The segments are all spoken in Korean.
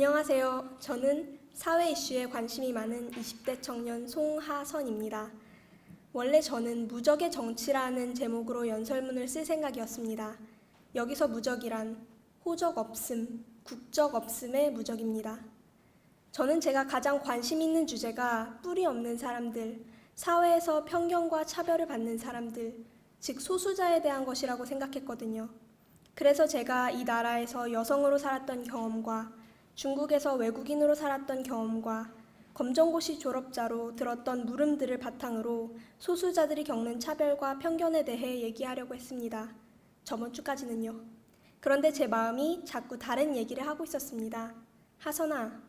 안녕하세요. 저는 사회 이슈에 관심이 많은 20대 청년 송하선입니다. 원래 저는 무적의 정치라는 제목으로 연설문을 쓸 생각이었습니다. 여기서 무적이란 호적 없음, 국적 없음의 무적입니다. 저는 제가 가장 관심 있는 주제가 뿌리 없는 사람들, 사회에서 편견과 차별을 받는 사람들, 즉 소수자에 대한 것이라고 생각했거든요. 그래서 제가 이 나라에서 여성으로 살았던 경험과 중국에서 외국인으로 살았던 경험과 검정고시 졸업자로 들었던 물음들을 바탕으로 소수자들이 겪는 차별과 편견에 대해 얘기하려고 했습니다. 저번 주까지는요. 그런데 제 마음이 자꾸 다른 얘기를 하고 있었습니다. 하선아,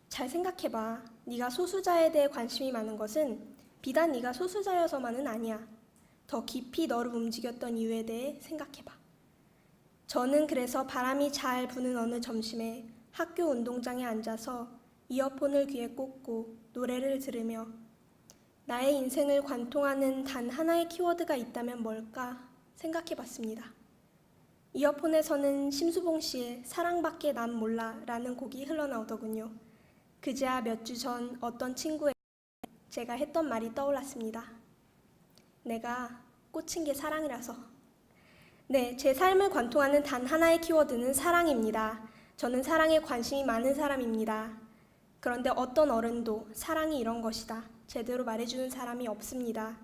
잘 생각해봐. 네가 소수자에 대해 관심이 많은 것은 비단 네가 소수자여서만은 아니야. 더 깊이 너를 움직였던 이유에 대해 생각해봐. 저는 그래서 바람이 잘 부는 어느 점심에 학교 운동장에 앉아서 이어폰을 귀에 꽂고 노래를 들으며 나의 인생을 관통하는 단 하나의 키워드가 있다면 뭘까 생각해봤습니다. 이어폰에서는 심수봉 씨의 사랑밖에 난 몰라 라는 곡이 흘러나오더군요. 그제야 몇 주 전 어떤 친구에게 제가 했던 말이 떠올랐습니다. 내가 꽂힌 게 사랑이라서. 네, 제 삶을 관통하는 단 하나의 키워드는 사랑입니다. 저는 사랑에 관심이 많은 사람입니다. 그런데 어떤 어른도 사랑이 이런 것이다 제대로 말해주는 사람이 없습니다.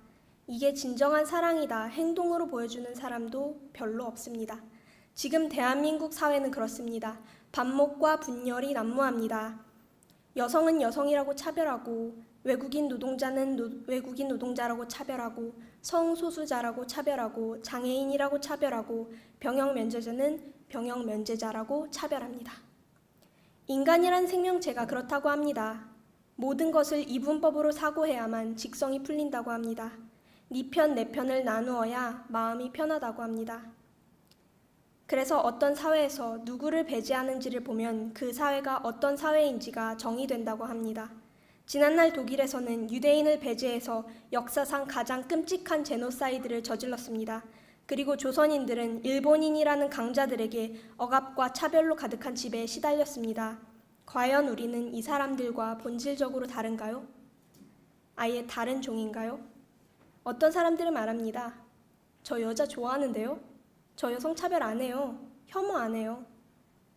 이게 진정한 사랑이다 행동으로 보여주는 사람도 별로 없습니다. 지금 대한민국 사회는 그렇습니다. 반목과 분열이 난무합니다. 여성은 여성이라고 차별하고 외국인 노동자는 외국인 노동자라고 차별하고 성소수자라고 차별하고 장애인이라고 차별하고 병역 면제자는 병역 면제자라고 차별합니다. 인간이란 생명체가 그렇다고 합니다. 모든 것을 이분법으로 사고해야만 직성이 풀린다고 합니다. 네 편, 내 편을 나누어야 마음이 편하다고 합니다. 그래서 어떤 사회에서 누구를 배제하는지를 보면 그 사회가 어떤 사회인지가 정의된다고 합니다. 지난날 독일에서는 유대인을 배제해서 역사상 가장 끔찍한 제노사이드를 저질렀습니다. 그리고 조선인들은 일본인이라는 강자들에게 억압과 차별로 가득한 지배에 시달렸습니다. 과연 우리는 이 사람들과 본질적으로 다른가요? 아예 다른 종인가요? 어떤 사람들은 말합니다. 저 여자 좋아하는데요? 저 여성 차별 안 해요. 혐오 안 해요.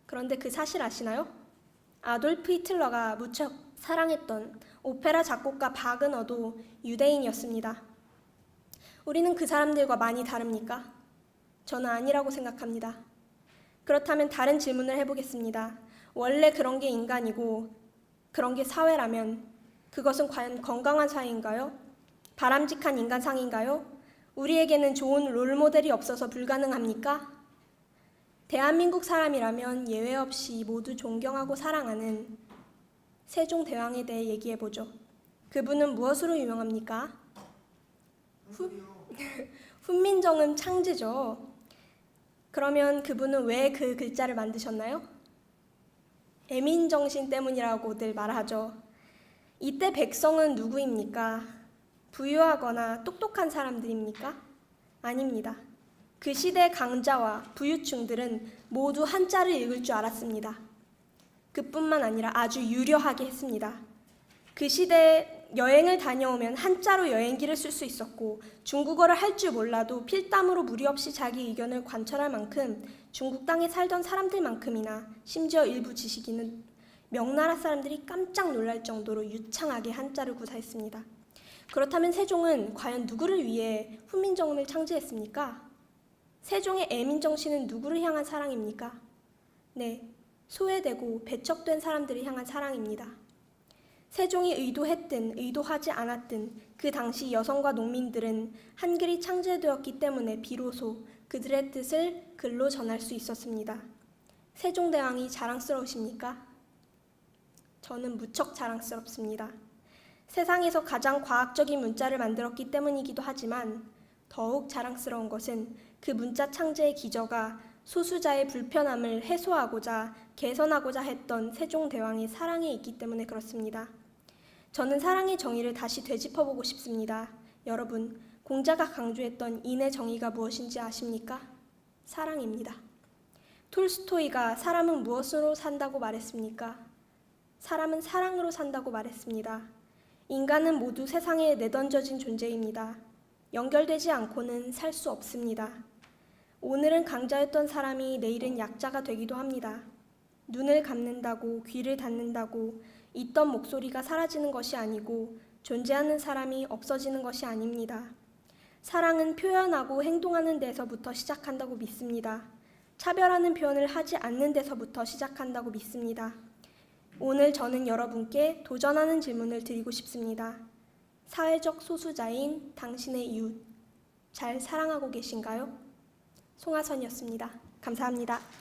그런데 그 사실 아시나요? 아돌프 히틀러가 무척 사랑했던 오페라 작곡가 바그너도 유대인이었습니다. 우리는 그 사람들과 많이 다릅니까? 저는 아니라고 생각합니다. 그렇다면 다른 질문을 해보겠습니다. 원래 그런 게 인간이고 그런 게 사회라면 그것은 과연 건강한 사회인가요? 바람직한 인간상인가요? 우리에게는 좋은 롤모델이 없어서 불가능합니까? 대한민국 사람이라면 예외 없이 모두 존경하고 사랑하는 세종대왕에 대해 얘기해보죠. 그분은 무엇으로 유명합니까? 훈민정음 창제죠. 그러면 그분은 왜 그 글자를 만드셨나요? 애민정신 때문이라고들 말하죠. 이때 백성은 누구입니까? 부유하거나 똑똑한 사람들입니까? 아닙니다. 그 시대 강자와 부유층들은 모두 한자를 읽을 줄 알았습니다. 그뿐만 아니라 아주 유려하게 했습니다. 그 시대에 여행을 다녀오면 한자로 여행기를 쓸 수 있었고 중국어를 할 줄 몰라도 필담으로 무리 없이 자기 의견을 관철할 만큼 중국 땅에 살던 사람들만큼이나 심지어 일부 지식인은 명나라 사람들이 깜짝 놀랄 정도로 유창하게 한자를 구사했습니다. 그렇다면 세종은 과연 누구를 위해 훈민정음을 창제했습니까? 세종의 애민정신은 누구를 향한 사랑입니까? 네, 소외되고 배척된 사람들을 향한 사랑입니다. 세종이 의도했든 의도하지 않았든 그 당시 여성과 농민들은 한글이 창제되었기 때문에 비로소 그들의 뜻을 글로 전할 수 있었습니다. 세종대왕이 자랑스러우십니까? 저는 무척 자랑스럽습니다. 세상에서 가장 과학적인 문자를 만들었기 때문이기도 하지만 더욱 자랑스러운 것은 그 문자 창제의 기저가 소수자의 불편함을 해소하고자 개선하고자 했던 세종대왕의 사랑에 있기 때문에 그렇습니다. 저는 사랑의 정의를 다시 되짚어보고 싶습니다. 여러분, 공자가 강조했던 인의 정의가 무엇인지 아십니까? 사랑입니다. 톨스토이가 사람은 무엇으로 산다고 말했습니까? 사람은 사랑으로 산다고 말했습니다. 인간은 모두 세상에 내던져진 존재입니다. 연결되지 않고는 살 수 없습니다. 오늘은 강자였던 사람이 내일은 약자가 되기도 합니다. 눈을 감는다고, 귀를 닫는다고 있던 목소리가 사라지는 것이 아니고 존재하는 사람이 없어지는 것이 아닙니다. 사랑은 표현하고 행동하는 데서부터 시작한다고 믿습니다. 차별하는 표현을 하지 않는 데서부터 시작한다고 믿습니다. 오늘 저는 여러분께 도전하는 질문을 드리고 싶습니다. 사회적 소수자인 당신의 이웃, 잘 사랑하고 계신가요? 송하선이었습니다. 감사합니다.